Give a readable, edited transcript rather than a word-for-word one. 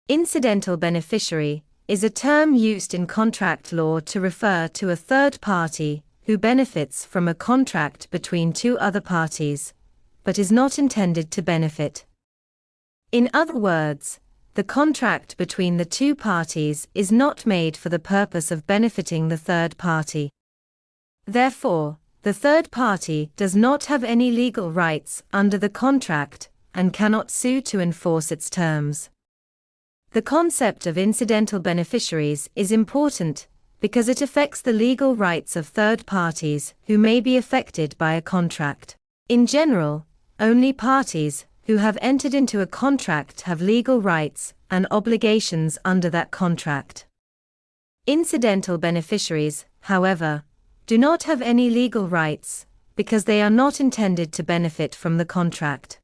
Incidental beneficiary is a term used in contract law to refer to a third party who benefits from a contract between two other parties, but is not intended to benefit. In other words, the contract between the two parties is not made for the purpose of benefiting the third party. Therefore, the third party does not have any legal rights under the contract and cannot sue to enforce its terms. The concept of incidental beneficiaries is important because it affects the legal rights of third parties who may be affected by a contract. In general, only parties who have entered into a contract have legal rights and obligations under that contract. Incidental beneficiaries, however, do not have any legal rights because they are not intended to benefit from the contract.